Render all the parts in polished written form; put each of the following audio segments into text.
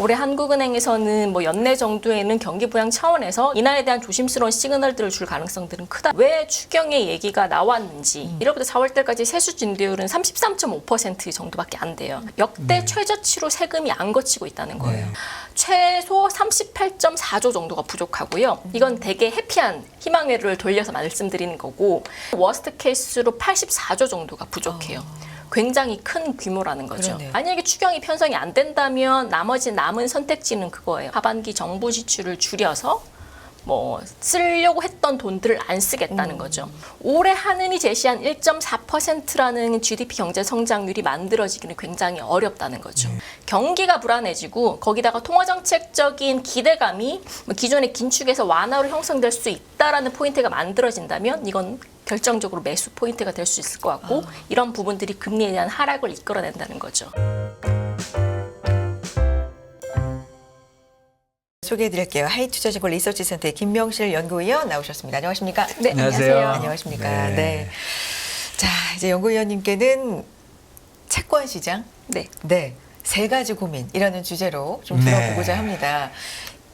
올해 한국은행에서는 뭐 연내 정도에는 경기 부양 차원에서 인하에 대한 조심스러운 시그널들을 줄 가능성들은 크다. 왜 추경의 얘기가 나왔는지 1월부터 4월 달까지 세수 증대율은 33.5% 정도밖에 안 돼요. 역대 최저치로 세금이 안 거치고 있다는 거예요. 최소 38.4조 정도가 부족하고요. 이건 되게 해피한 희망회로를 돌려서 말씀드리는 거고 워스트 케이스로 84조 정도가 부족해요. 굉장히 큰 규모라는 거죠. 그러네요. 만약에 추경이 편성이 안 된다면 나머지 남은 선택지는 그거예요. 하반기 정부 지출을 줄여서 뭐 쓰려고 했던 돈들을 안 쓰겠다는 거죠. 올해 한은이 제시한 1.4%라는 GDP 경제 성장률이 만들어지기는 굉장히 어렵다는 거죠. 경기가 불안해지고 거기다가 통화정책적인 기대감이 기존의 긴축에서 완화로 형성될 수 있다라는 포인트가 만들어진다면 이건 결정적으로 매수 포인트가 될 수 있을 것 같고 이런 부분들이 금리에 대한 하락을 이끌어낸다는 거죠. 소개해드릴게요. 하이투자증권 리서치센터의 김명실 연구위원 나오셨습니다. 안녕하십니까? 네, 안녕하세요. 안녕하십니까? 네. 네. 자, 이제 연구위원님께는 채권 시장, 네. 세 가지 고민이라는 주제로 좀 네. 들어보고자 합니다.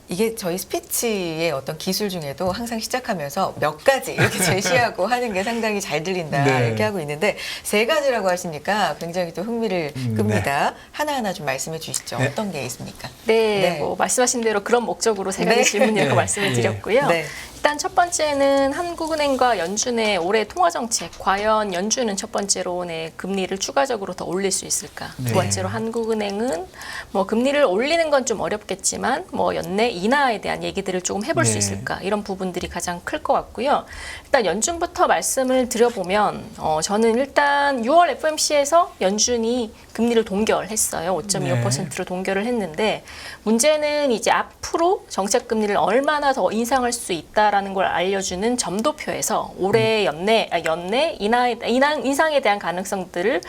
이게 저희 스피치의 어떤 기술 중에도 항상 시작하면서 몇 가지 이렇게 제시하고 하는 게 상당히 잘 들린다 네. 이렇게 하고 있는데 세 가지라고 하시니까 굉장히 또 흥미를 끕니다. 하나하나 좀 말씀해 주시죠. 네. 어떤 게 있습니까? 네, 뭐 말씀하신 대로 그런 목적으로 세 가지 네. 질문이라고 네. 말씀을 드렸고요. 네. 일단 첫 번째는 한국은행과 연준의 올해 통화정책. 과연 연준은 첫 번째로 금리를 추가적으로 더 올릴 수 있을까? 네. 두 번째로 한국은행은 뭐 금리를 올리는 건 좀 어렵겠지만 뭐 연내 인하에 대한 얘기들을 조금 해볼 수 네. 있을까? 이런 부분들이 가장 클 것 같고요. 일단 연준부터 말씀을 드려보면 저는 일단 6월 FOMC에서 연준이 금리를 동결했어요. 5.25%로 동결을 했는데 문제는 이제 앞으로 정책 금리를 얼마나 더 인상할 수 있다라는 걸 알려주는 점도표에서 올해 연내 인상에 대한 가능성들을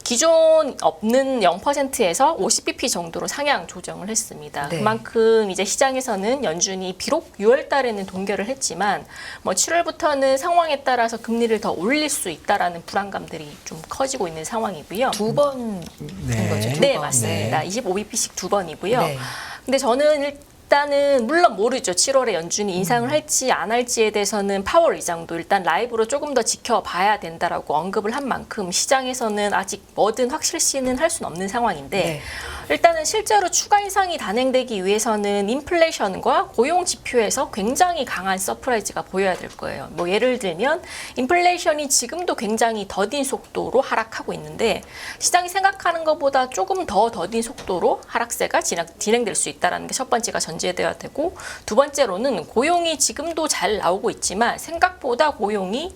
기존 없는 0%에서 50bp 정도로 상향 조정을 했습니다. 네. 그만큼 이제 시장에서는 연준이 비록 6월 달에는 동결을 했지만 뭐 7월부터는 상황에 따라서 금리를 더 올릴 수 있다라는 불안감들이 좀 커지고 있는 상황이고요. 두 번인 네. 거죠? 두 네, 번. 맞습니다. 25bp씩 두 번이고요. 네. 근데 저는 일단은 물론 모르죠. 7월에 연준이 인상을 할지 안 할지에 대해서는 파월 의장도 일단 라이브로 조금 더 지켜봐야 된다라고 언급을 한 만큼 시장에서는 아직 뭐든 확실시는 할 수는 없는 상황인데 네. 일단은 실제로 추가 인상이 단행되기 위해서는 인플레이션과 고용 지표에서 굉장히 강한 서프라이즈가 보여야 될 거예요. 뭐 예를 들면 인플레이션이 지금도 굉장히 더딘 속도로 하락하고 있는데 시장이 생각하는 것보다 조금 더 더딘 속도로 하락세가 진행될 수 있다는 게 첫 번째가 전제되어야 되고 두 번째로는 고용이 지금도 잘 나오고 있지만 생각보다 고용이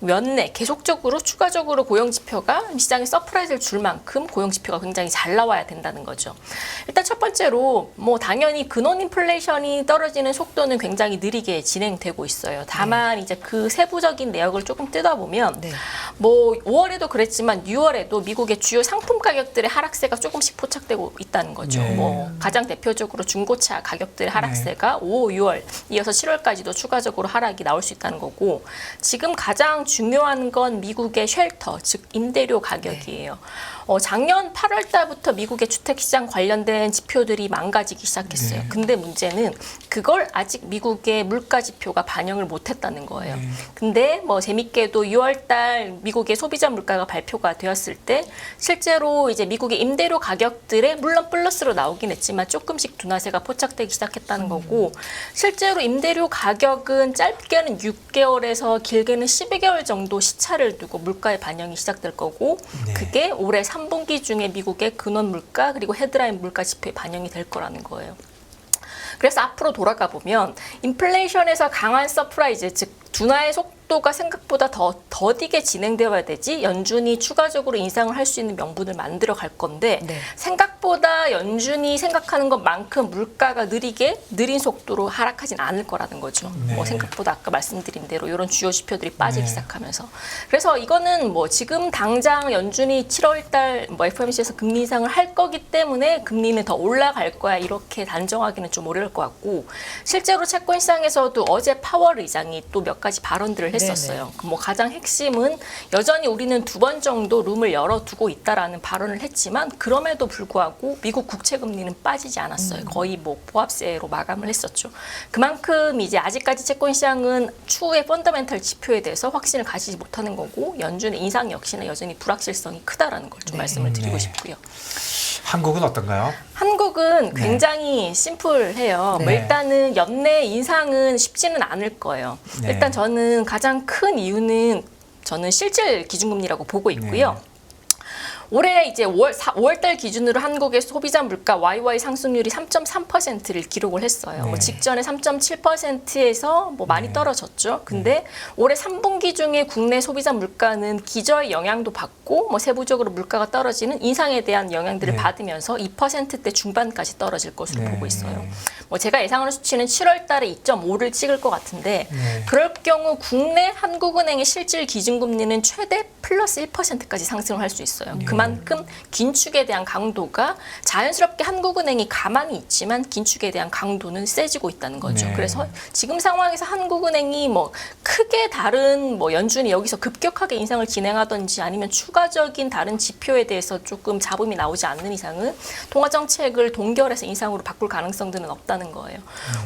연내 계속적으로 추가적으로 고용 지표가 시장에 서프라이즈를 줄 만큼 고용 지표가 굉장히 잘 나와야 된다는 거죠. 일단 첫 번째로 뭐 당연히 근원 인플레이션이 떨어지는 속도는 굉장히 느리게 진행되고 있어요. 다만 이제 그 세부적인 내역을 조금 뜯어보면 네. 뭐 5월에도 그랬지만 6월에도 미국의 주요 상품 가격들의 하락세가 조금씩 포착되고 있다는 거죠. 네. 뭐 가장 대표적으로 중고차 가격들의 하락세가 5, 6월 이어서 7월까지도 추가적으로 하락이 나올 수 있다는 거고 지금 가장 중요한 건 미국의 쉘터, 즉 임대료 가격이에요. 작년 8월 달부터 미국의 주택시장 관련된 지표들이 망가지기 시작했어요. 근데 문제는 그걸 아직 미국의 물가 지표가 반영을 못했다는 거예요. 근데 뭐 재밌게도 6월 달 미국의 소비자 물가가 발표가 되었을 때 실제로 이제 미국의 임대료 가격들에 물론 플러스로 나오긴 했지만 조금씩 둔화세가 포착되기 시작했다는 거고 실제로 임대료 가격은 짧게는 6개월에서 길게는 12개월 정도 시차를 두고 물가에 반영이 시작될 거고 네. 그게 올해 3분기 중에 미국의 근원 물가 그리고 헤드라인 물가 지표에 반영이 될 거라는 거예요. 그래서 앞으로 돌아가 보면 인플레이션에서 강한 서프라이즈 즉 둔화의 속도가 생각보다 더 더디게 진행되어야 되지 연준이 추가적으로 인상을 할 수 있는 명분을 만들어 갈 건데 네. 생각보다 연준이 생각하는 것만큼 물가가 느린 속도로 하락하진 않을 거라는 거죠. 네. 뭐 생각보다 아까 말씀드린 대로 이런 주요 지표들이 빠지기 네. 시작하면서 그래서 이거는 뭐 지금 당장 연준이 7월 달 뭐 FOMC에서 금리 인상을 할 거기 때문에 금리는 더 올라갈 거야 이렇게 단정하기는 좀 어려울 것 같고 실제로 채권 시장에서도 어제 파월 의장이 또 몇 가지 발언들을 했었어요. 뭐 가장 핵심은 여전히 우리는 2번 정도 룸을 열어두고 있다라는 발언을 했지만 그럼에도 불구하고 미국 국채 금리는 빠지지 않았어요. 거의 뭐 보합세로 마감을 했었죠. 그만큼 이제 아직까지 채권 시장은 추후의 펀더멘털 지표에 대해서 확신을 가지지 못하는 거고 연준의 인상 역시나 여전히 불확실성이 크다라는 걸 좀 말씀을 드리고 싶고요. 한국은 어떤가요? 한국은 굉장히 심플해요. 뭐 일단은 연내 인상은 쉽지는 않을 거예요. 네. 일단 저는 가장 큰 이유는 저는 실질 기준금리라고 보고 있고요. 올해 이제 5월달 기준으로 한국의 소비자 물가 YY 상승률이 3.3%를 기록을 했어요. 뭐 직전에 3.7%에서 뭐 많이 떨어졌죠. 근데 올해 3분기 중에 국내 소비자 물가는 기저의 영향도 받고 뭐 세부적으로 물가가 떨어지는 인상에 대한 영향들을 받으면서 2%대 중반까지 떨어질 것으로 보고 있어요. 뭐 제가 예상하는 수치는 7월달에 2.5를 찍을 것 같은데 그럴 경우 국내 한국은행의 실질 기준금리는 최대 플러스 1%까지 상승을 할 수 있어요. 그만큼 긴축에 대한 강도가 자연스럽게 한국은행이 가만히 있지만 긴축에 대한 강도는 세지고 있다는 거죠. 그래서 지금 상황에서 한국은행이 뭐 크게 다른 뭐 연준이 여기서 급격하게 인상을 진행하든지 아니면 추가적인 다른 지표에 대해서 조금 잡음이 나오지 않는 이상은 통화 정책을 동결해서 인상으로 바꿀 가능성들은 없다는 거예요.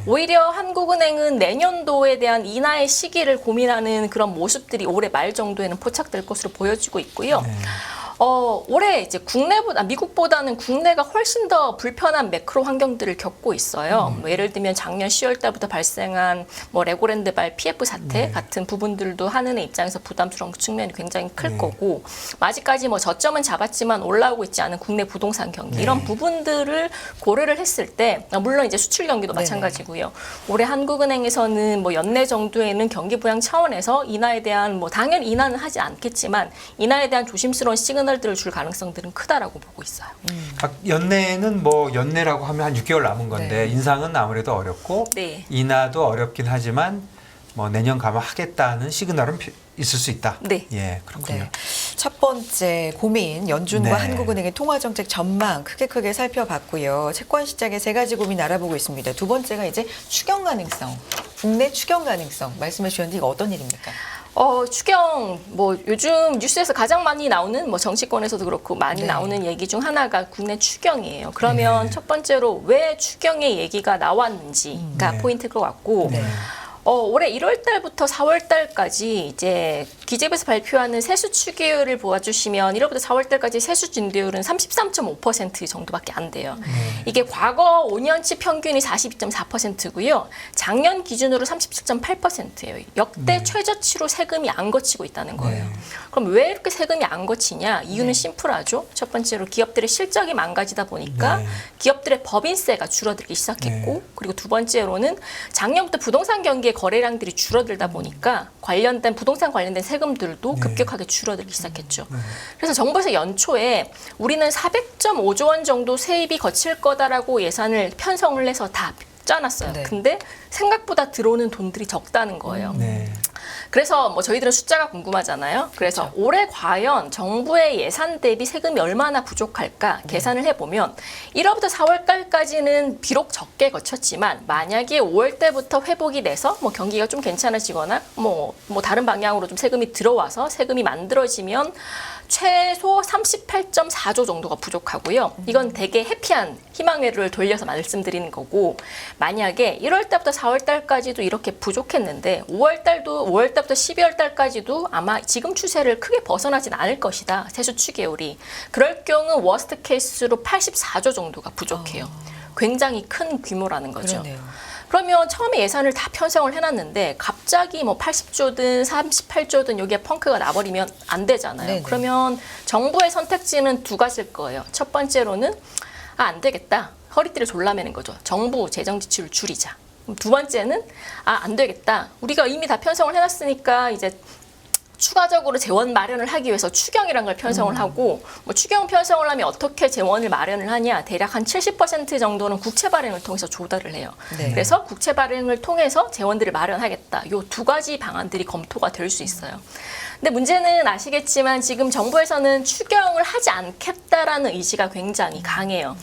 오히려 한국은행은 내년도에 대한 인하의 시기를 고민하는 그런 모습들이 올해 말 정도에는 포착될 것으로 보여지고 있고요. 올해 이제 미국보다는 국내가 훨씬 더 불편한 매크로 환경들을 겪고 있어요. 뭐 예를 들면 작년 10월 달부터 발생한 뭐 레고랜드발 PF 사태 같은 부분들도 한은의 입장에서 부담스러운 측면이 굉장히 클 거고 아직까지 뭐 저점은 잡았지만 올라오고 있지 않은 국내 부동산 경기 이런 부분들을 고려를 했을 때 물론 이제 수출 경기도 마찬가지고요. 올해 한국은행에서는 뭐 연내 정도에는 경기 부양 차원에서 인하에 대한 뭐 당연히 인하는 하지 않겠지만 인하에 대한 조심스러운 시그널 들을 줄 가능성들은 크다라고 보고 있어요. 연내는 뭐 연내라고 하면 한 6개월 남은 건데 인상은 아무래도 어렵고 인하도 어렵긴 하지만 뭐 내년 가면 하겠다는 시그널은 있을 수 있다. 예, 그렇군요. 첫 번째 고민 연준과 한국은행의 통화정책 전망 크게 살펴봤고요. 채권 시장의 3가지 고민 알아보고 있습니다. 두 번째가 이제 추경 가능성, 국내 추경 가능성 말씀해 주셨는데 이거 어떤 일입니까? 추경 뭐 요즘 뉴스에서 가장 많이 나오는 뭐 정치권에서도 그렇고 많이 나오는 얘기 중 하나가 국내 추경이에요. 그러면 첫 번째로 왜 추경의 얘기가 나왔는지가 포인트일 것 같고 올해 1월 달부터 4월 달까지 이제 기재부에서 발표하는 세수 추계율을 보아주시면 1월부터 4월 달까지 세수 증대율은 33.5% 정도밖에 안 돼요. 이게 과거 5년치 평균이 42.4%고요. 작년 기준으로 37.8%예요. 역대 최저치로 세금이 안 거치고 있다는 거예요. 그럼 왜 이렇게 세금이 안 거치냐? 이유는 심플하죠. 첫 번째로 기업들의 실적이 망가지다 보니까 기업들의 법인세가 줄어들기 시작했고 그리고 두 번째로는 작년부터 부동산 경기의 거래량들이 줄어들다 보니까 부동산 관련된 세금들도 급격하게 줄어들기 시작했죠. 그래서 정부에서 연초에 우리는 400.5조 원 정도 세입이 거칠 거다라고 예산을 편성을 해서 다 짜놨어요. 근데 생각보다 들어오는 돈들이 적다는 거예요. 그래서 뭐 저희들은 숫자가 궁금하잖아요. 그래서 올해 과연 정부의 예산 대비 세금이 얼마나 부족할까 계산을 해보면 1월부터 4월까지는 비록 적게 거쳤지만 만약에 5월 때부터 회복이 돼서 뭐 경기가 좀 괜찮아지거나 뭐 다른 방향으로 좀 세금이 들어와서 세금이 만들어지면 최소 38.4조 정도가 부족하고요. 이건 되게 해피한 희망회로를 돌려서 말씀드리는 거고 만약에 1월 달부터 4월 달까지도 이렇게 부족했는데 5월 달부터 12월 달까지도 아마 지금 추세를 크게 벗어나진 않을 것이다. 세수 추계율이. 그럴 경우 워스트 케이스로 84조 정도가 부족해요. 굉장히 큰 규모라는 거죠. 그러네요. 그러면 처음에 예산을 다 편성을 해놨는데 갑자기 뭐 80조든 38조든 여기에 펑크가 나버리면 안 되잖아요. 그러면 정부의 선택지는 2가지일 거예요. 첫 번째로는 안 되겠다. 허리띠를 졸라매는 거죠. 정부 재정 지출을 줄이자. 두 번째는 안 되겠다. 우리가 이미 다 편성을 해놨으니까 이제 추가적으로 재원 마련을 하기 위해서 추경이라는 걸 편성을 하고 뭐 추경 편성을 하면 어떻게 재원을 마련을 하냐. 대략 한 70% 정도는 국채 발행을 통해서 조달을 해요. 그래서 국채 발행을 통해서 재원들을 마련하겠다. 요 2가지 방안들이 검토가 될 수 있어요. 근데 문제는 아시겠지만 지금 정부에서는 추경을 하지 않겠다라는 의지가 굉장히 강해요.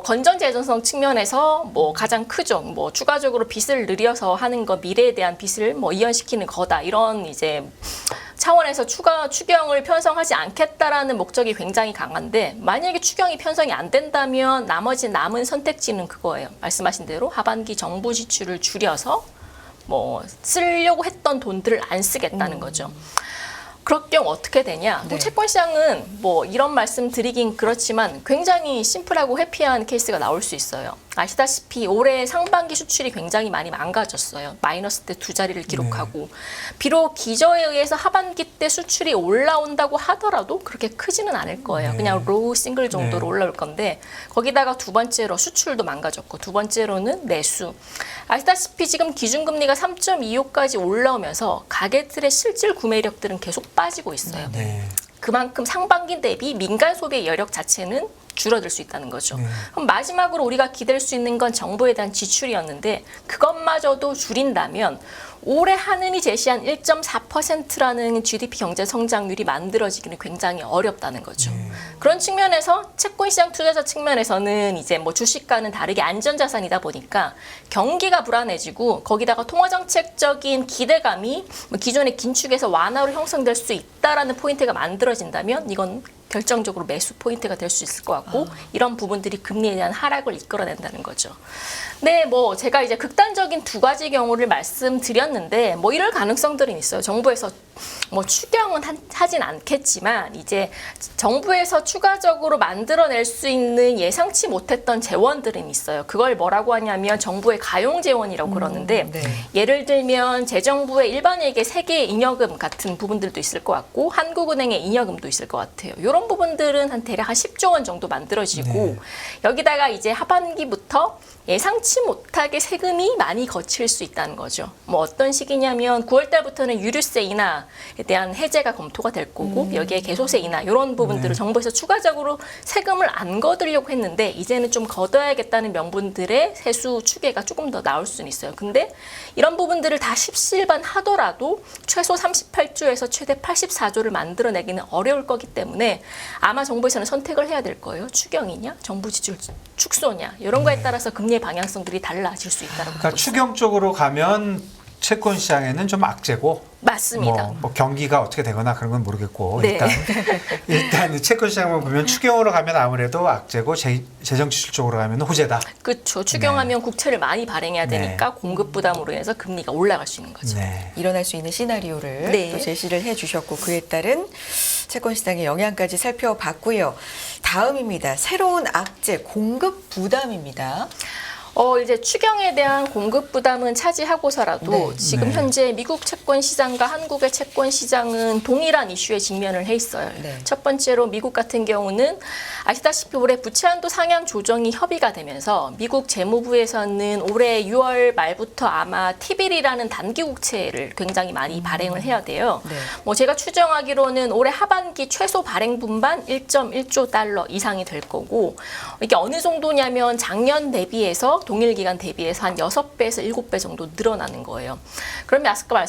건전 재정성 측면에서 뭐 가장 크죠. 뭐 추가적으로 빚을 늘려서 하는 거, 미래에 대한 빚을 뭐 이연시키는 거다. 이런 이제 차원에서 추경을 편성하지 않겠다라는 목적이 굉장히 강한데, 만약에 추경이 편성이 안 된다면 나머지 남은 선택지는 그거예요. 말씀하신 대로 하반기 정부 지출을 줄여서 뭐 쓰려고 했던 돈들을 안 쓰겠다는 거죠. 그럴 경우 어떻게 되냐? 네. 채권 시장은 뭐 이런 말씀 드리긴 그렇지만 굉장히 심플하고 해피한 케이스가 나올 수 있어요. 아시다시피 올해 상반기 수출이 굉장히 많이 망가졌어요. 마이너스 때 두 자리를 기록하고 비록 기저에 의해서 하반기 때 수출이 올라온다고 하더라도 그렇게 크지는 않을 거예요. 그냥 로우 싱글 정도로 올라올 건데, 거기다가 두 번째로 수출도 망가졌고 두 번째로는 내수. 아시다시피 지금 기준금리가 3.25까지 올라오면서 가계들의 실질 구매력들은 계속 빠지고 있어요. 그만큼 상반기 대비 민간 소비의 여력 자체는 줄어들 수 있다는 거죠. 그럼 마지막으로 우리가 기댈 수 있는 건 정부에 대한 지출이었는데, 그것마저도 줄인다면 올해 한은이 제시한 1.4%라는 GDP 경제 성장률이 만들어지기는 굉장히 어렵다는 거죠. 그런 측면에서 채권시장 투자자 측면에서는 이제 뭐 주식과는 다르게 안전자산이다 보니까 경기가 불안해지고, 거기다가 통화정책적인 기대감이 뭐 기존의 긴축에서 완화로 형성될 수 있다라는 포인트가 만들어진다면 이건 결정적으로 매수 포인트가 될 수 있을 것 같고, 이런 부분들이 금리에 대한 하락을 이끌어낸다는 거죠. 네, 뭐 제가 이제 극단적인 두 가지 경우를 말씀드렸는데 뭐 이럴 가능성들은 있어요. 정부에서 뭐 추경은 하진 않겠지만 이제 정부에서 추가적으로 만들어낼 수 있는 예상치 못했던 재원들은 있어요. 그걸 뭐라고 하냐면 정부의 가용 재원이라고 그러는데, 예를 들면 재정부의 일반회계 세계 잉여금 같은 부분들도 있을 것 같고, 한국은행의 잉여금도 있을 것 같아요. 이런 부분들은 한 대략 한 10조 원 정도 만들어지고, 여기다가 이제 하반기부터 예상치 못하게 세금이 많이 거칠 수 있다는 거죠. 뭐 어떤 식이냐면 9월 달부터는 유류세 인하에 대한 해제가 검토가 될 거고, 여기에 개소세 인하 이런 부분들을 정부에서 추가적으로 세금을 안 거두려고 했는데 이제는 좀 걷어야겠다는 명분들의 세수 추계가 조금 더 나올 수는 있어요. 근데 이런 부분들을 다 십시일반 하더라도 최소 38조에서 최대 84조를 만들어내기는 어려울 거기 때문에 아마 정부에서는 선택을 해야 될 거예요. 추경이냐, 정부 지출 축소냐, 이런 거에 따라서 금리의 방향성들이 달라질 수 있다고. 그러니까 추경 쪽으로 가면 채권 시장에는 좀 악재고, 맞습니다. 뭐 경기가 어떻게 되거나 그런 건 모르겠고, 네. 일단 채권 시장만 보면 추경으로 가면 아무래도 악재고, 재정 지출 쪽으로 가면 호재다. 그렇죠. 추경하면 국채를 많이 발행해야 되니까 공급 부담으로 인해서 금리가 올라갈 수 있는 거죠. 일어날 수 있는 시나리오를 또 제시를 해주셨고, 그에 따른 채권 시장의 영향까지 살펴봤고요. 다음입니다. 새로운 악재, 공급 부담입니다. 이제 추경에 대한 공급 부담은 차지하고서라도 지금 현재 미국 채권 시장과 한국의 채권 시장은 동일한 이슈에 직면을 해 있어요. 첫 번째로 미국 같은 경우는 아시다시피 올해 부채 한도 상향 조정이 협의가 되면서 미국 재무부에서는 올해 6월 말부터 아마 T빌이라는 단기 국채를 굉장히 많이 발행을 해야 돼요. 뭐 제가 추정하기로는 올해 하반기 최소 발행 분반 1.1조 달러 이상이 될 거고, 이게 어느 정도냐면 작년 대비해서 동일 기간 대비해서 한 6배에서 7배 정도 늘어나는 거예요. 그러면 아까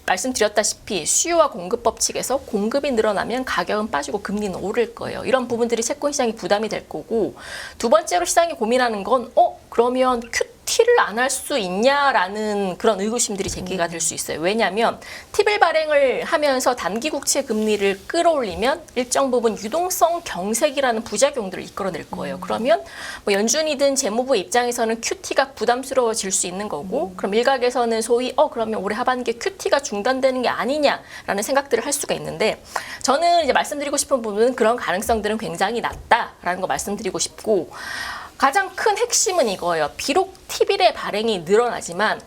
말씀드렸다시피 수요와 공급 법칙에서 공급이 늘어나면 가격은 빠지고 금리는 오를 거예요. 이런 부분들이 채권 시장이 부담이 될 거고, 두 번째로 시장이 고민하는 건 그러면 QT를 안 할 수 있냐라는 그런 의구심들이 제기가 될 수 있어요. 왜냐하면 T빌 발행을 하면서 단기 국채 금리를 끌어올리면 일정 부분 유동성 경색이라는 부작용들을 이끌어낼 거예요. 그러면 뭐 연준이든 재무부 입장에서는 QT가 부담스러워질 수 있는 거고, 그럼 일각에서는 소위 그러면 올해 하반기에 QT가 중단되는 게 아니냐라는 생각들을 할 수가 있는데, 저는 이제 말씀드리고 싶은 부분은 그런 가능성들은 굉장히 낮다라는 거 말씀드리고 싶고, 가장 큰 핵심은 이거예요. 비록 T빌의 발행이 늘어나지만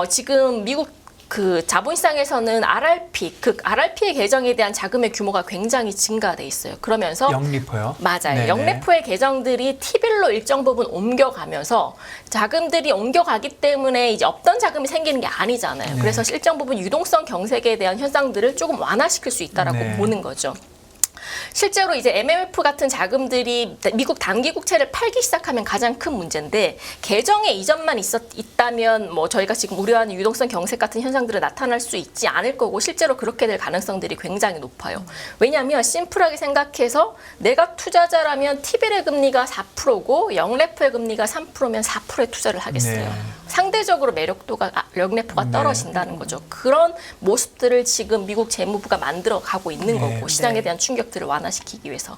지금 미국 그 자본시장에서는 RRP의 계정에 대한 자금의 규모가 굉장히 증가돼 있어요. 그러면서 영리포요? 맞아요. 영리포의 계정들이 T빌로 일정 부분 옮겨가면서 자금들이 옮겨가기 때문에 이제 없던 자금이 생기는 게 아니잖아요. 그래서 일정 부분 유동성 경색에 대한 현상들을 조금 완화시킬 수 있다라고 보는 거죠. 실제로 이제 MMF 같은 자금들이 미국 단기국채를 팔기 시작하면 가장 큰 문제인데 계정의 이전만 있다면 뭐 저희가 지금 우려하는 유동성 경색 같은 현상들은 나타날 수 있지 않을 거고 실제로 그렇게 될 가능성들이 굉장히 높아요. 왜냐하면 심플하게 생각해서 내가 투자자라면 T빌의 금리가 4%고 영래포의 금리가 3%면 4%에 투자를 하겠어요. 네. 상대적으로 매력도가 영래포가 떨어진다는 거죠. 그런 모습들을 지금 미국 재무부가 만들어 가고 있는 거고 시장에 대한 충격들을 완화시키기 위해서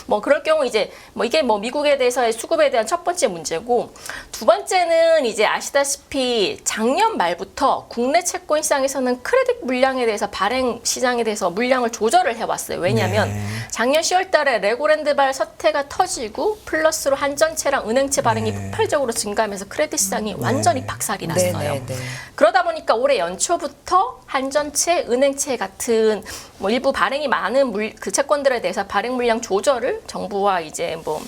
뭐 그럴 경우 이제 뭐 이게 뭐 미국에 대해서의 수급에 대한 첫 번째 문제고 두 번째는 이제 아시다시피 작년 말부터 국내 채권 시장에서는 크레딧 물량에 대해서 발행 시장에 대해서 물량을 조절을 해왔어요. 왜냐하면 작년 10월달에 레고랜드발 사태가 터지고 플러스로 한전채랑 은행채 발행이 폭발적으로 증가하면서 크레딧 시장이 완전히 박살이 났어요. 그러다 보니까 올해 연초부터 한전채, 은행채 같은 뭐 일부 발행이 많은 그 채권들에 대해서 발행 물량 조절을 정부와 이제 뭐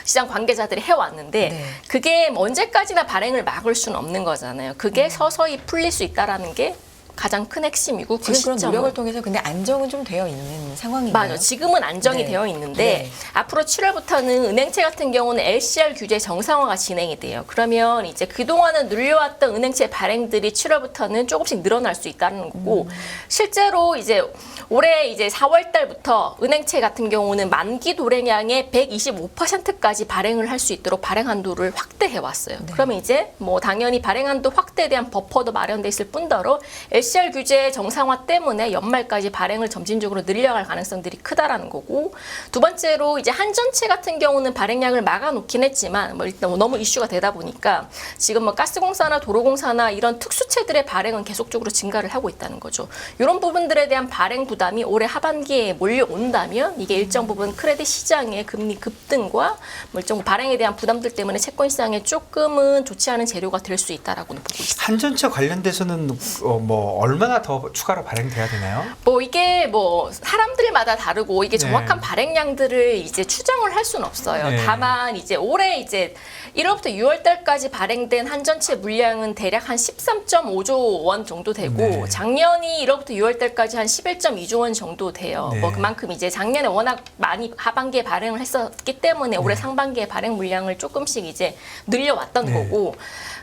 시장 관계자들이 해왔는데 그게 언제까지나 발행을 막을 수는 없는 거잖아요. 그게 서서히 풀릴 수 있다라는 게 가장 큰 핵심이고 지금 그런 노력을 통해서 근데 안정은 좀 되어 있는 상황인가요? 맞아요. 지금은 안정이 되어 있는데 앞으로 7월부터는 은행채 같은 경우는 LCR 규제 정상화가 진행이 돼요. 그러면 이제 그동안은 눌려왔던 은행채 발행들이 7월부터는 조금씩 늘어날 수 있다는 거고 실제로 이제 올해 이제 4월 달부터 은행채 같은 경우는 만기 도래량의 125%까지 발행을 할 수 있도록 발행 한도를 확대해 왔어요. 그러면 이제 뭐 당연히 발행 한도 확대에 대한 버퍼도 마련돼 있을 뿐더러 LCR 규제 정상화 때문에 연말까지 발행을 점진적으로 늘려갈 가능성들이 크다라는 거고 두 번째로 이제 한전채 같은 경우는 발행량을 막아놓긴 했지만 뭐 일단 너무 이슈가 되다 보니까 지금 뭐 가스공사나 도로공사나 이런 특수채들의 발행은 계속적으로 증가를 하고 있다는 거죠. 이런 부분들에 대한 발행 부담이 올해 하반기에 몰려온다면 이게 일정 부분 크레딧 시장의 금리 급등과 뭐 일정 발행에 대한 부담들 때문에 채권 시장에 조금은 좋지 않은 재료가 될 수 있다라고는 보고 있습니다. 한전채 관련돼서는 뭐 얼마나 더 추가로 발행돼야 되나요? 뭐 이게 뭐 사람들마다 다르고 이게 정확한 발행량들을 이제 추정을 할 수는 없어요. 다만 이제 올해 이제 1월부터 6월 달까지 발행된 한전채 물량은 대략 한 13.5조 원 정도 되고 작년이 1월부터 6월 달까지 한 11.2조 원 정도 돼요. 뭐 그만큼 이제 작년에 워낙 많이 하반기에 발행을 했었기 때문에 올해 상반기에 발행 물량을 조금씩 이제 늘려왔던 거고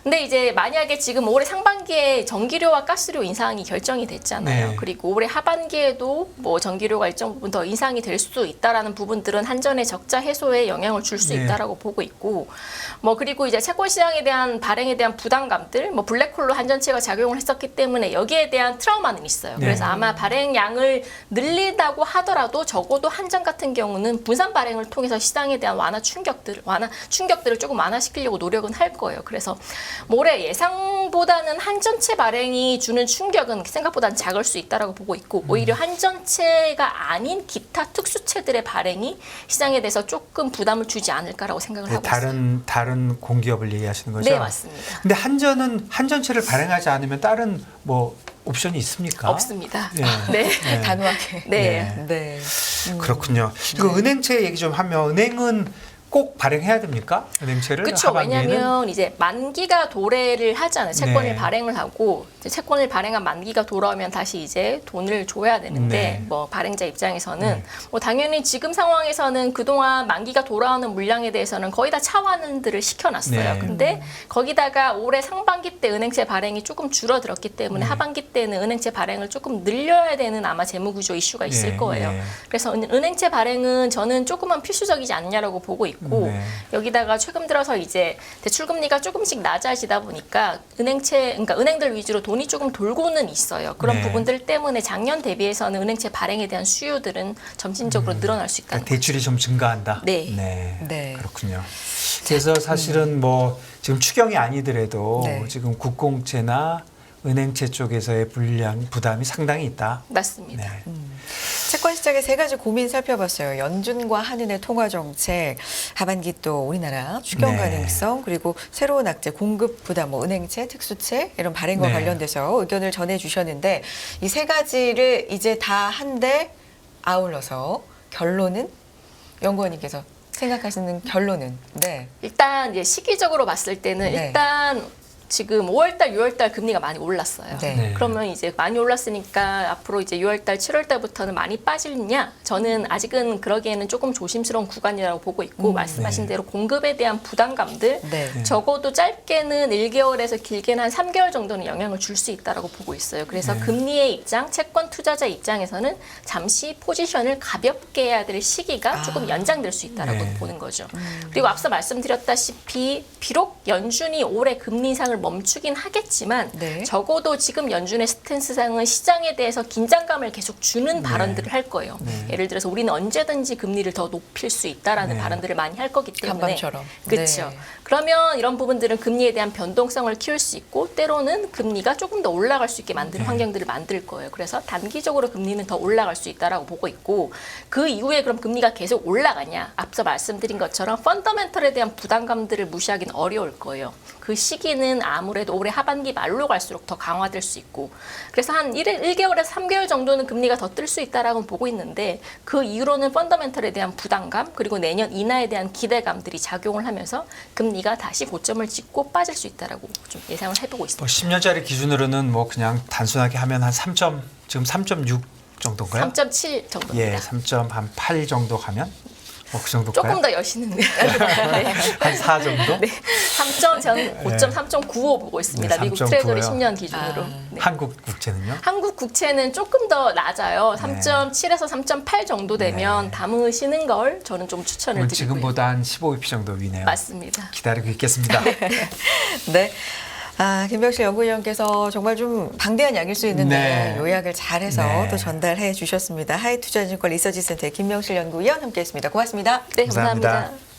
근데 이제 만약에 지금 올해 상반기에 전기료와 가스료 인상이 결정이 됐잖아요. 그리고 올해 하반기에도 뭐 전기료가 일정 부분 더 인상이 될 수도 있다라는 부분들은 한전의 적자 해소에 영향을 줄 수 있다라고 보고 있고 뭐 그리고 이제 채권 시장에 대한 발행에 대한 부담감들 뭐 블랙홀로 한전채가 작용을 했었기 때문에 여기에 대한 트라우마는 있어요. 그래서 아마 발행량을 늘린다고 하더라도 적어도 한전 같은 경우는 분산 발행을 통해서 시장에 대한 충격들을 조금 완화시키려고 노력은 할 거예요. 그래서 올해 예상보다는 한전채 발행이 주는 충격은 생각보다는 작을 수 있다라고 보고 있고 오히려 한전채가 아닌 기타 특수채들의 발행이 시장에 대해서 조금 부담을 주지 않을까라고 생각을 하고 있어요. 다른 공기업을 얘기하시는 거죠? 네, 맞습니다. 근데 한전은 한전채를 발행하지 않으면 다른 뭐 옵션이 있습니까? 없습니다. 네. 단호하게. 그렇군요. 그 은행채 얘기 좀 하면 은행은 꼭 발행해야 됩니까? 은행채를 그렇죠. 하반기에는? 왜냐하면 이제 만기가 도래를 하잖아요. 채권을 발행을 하고 이제 채권을 발행한 만기가 돌아오면 다시 이제 돈을 줘야 되는데 뭐 발행자 입장에서는 뭐 당연히 지금 상황에서는 그동안 만기가 돌아오는 물량에 대해서는 거의 다 차환들을 시켜놨어요. 근데 거기다가 올해 상반기 때 은행채 발행이 조금 줄어들었기 때문에 하반기 때는 은행채 발행을 조금 늘려야 되는 아마 재무구조 이슈가 있을 거예요. 그래서 은행채 발행은 저는 조금은 필수적이지 않냐라고 보고 있고 여기다가 최근 들어서 이제 대출 금리가 조금씩 낮아지다 보니까 그러니까 은행들 위주로 돈이 조금 돌고는 있어요. 그런 부분들 때문에 작년 대비해서는 은행채 발행에 대한 수요들은 점진적으로 늘어날 수 있다는 그러니까 대출이 좀 증가한다. 그렇군요. 그래서 사실은 뭐 지금 추경이 아니더라도 지금 국공채나 은행채 쪽에서의 부담이 상당히 있다. 맞습니다. 채권 시장의 세 가지 고민 살펴봤어요. 연준과 한은의 통화 정책, 하반기 또 우리나라 추경 가능성, 그리고 새로운 악재, 공급 부담, 뭐 은행채, 특수채 이런 발행과 관련돼서 의견을 전해주셨는데 이 세 가지를 이제 다 한데 아울러서 결론은 연구원님께서 생각하시는 결론은? 일단 이제 시기적으로 봤을 때는 일단 지금 5월달, 6월달 금리가 많이 올랐어요. 네. 네. 그러면 이제 많이 올랐으니까 앞으로 이제 6월달, 7월달부터는 많이 빠지느냐? 저는 아직은 그러기에는 조금 조심스러운 구간이라고 보고 있고 말씀하신 대로 공급에 대한 부담감들 네. 적어도 짧게는 1개월에서 길게는 한 3개월 정도는 영향을 줄 수 있다라고 보고 있어요. 그래서 금리의 입장, 채권 투자자 입장에서는 잠시 포지션을 가볍게 해야 될 시기가 조금 연장될 수 있다라고 보는 거죠. 그리고 앞서 말씀드렸다시피 비록 연준이 올해 금리 인상을 멈추긴 하겠지만 네. 적어도 지금 연준의 스탠스상은 시장에 대해서 긴장감을 계속 주는 발언들을 할 거예요. 예를 들어서 우리는 언제든지 금리를 더 높일 수 있다라는 발언들을 많이 할 거기 때문에 간밤처럼. 그렇죠. 네. 그러면 이런 부분들은 금리에 대한 변동성을 키울 수 있고 때로는 금리가 조금 더 올라갈 수 있게 만드는 환경들을 만들 거예요. 그래서 단기적으로 금리는 더 올라갈 수 있다라고 보고 있고 그 이후에 그럼 금리가 계속 올라가냐? 앞서 말씀드린 것처럼 펀더멘털에 대한 부담감들을 무시하기는 어려울 거예요. 그 시기는 아무래도 올해 하반기 말로 갈수록 더 강화될 수 있고 그래서 한 1개월에서 3개월 정도는 금리가 더 뜰 수 있다라고 보고 있는데 그 이후로는 펀더멘털에 대한 부담감 그리고 내년 인하에 대한 기대감들이 작용을 하면서 금리가 다시 고점을 찍고 빠질 수 있다라고 좀 예상을 해보고 있습니다. 뭐 10년짜리 기준으로는 뭐 그냥 단순하게 하면 한 3점 지금 3.6 정도인가요? 3.7 정도입니다. 예, 3.8 정도 가면 뭐 그 정도일까요? 조금 더 여시는 네. 한 4 정도? 네. 3점 고점 3.95 보고 있습니다. 네, 미국 3.95 트레저리 요. 10년 기준으로. 네. 한국 국채는요? 한국 국채는 조금 더 낮아요. 3.7에서 3.8 정도 되면 담으시는 걸 저는 좀 추천을 그럼 드리고요. 지금보다 한 15bp 정도 위네요. 맞습니다. 기다리고 있겠습니다. 네. 김병실 연구위원께서 정말 좀 방대한 약일 수 있는데 네. 요약을 잘해서 네. 또 전달해 주셨습니다. 하이투자증권 리서치센터의 김병실 연구위원 함께했습니다. 고맙습니다. 네, 감사합니다. 감사합니다.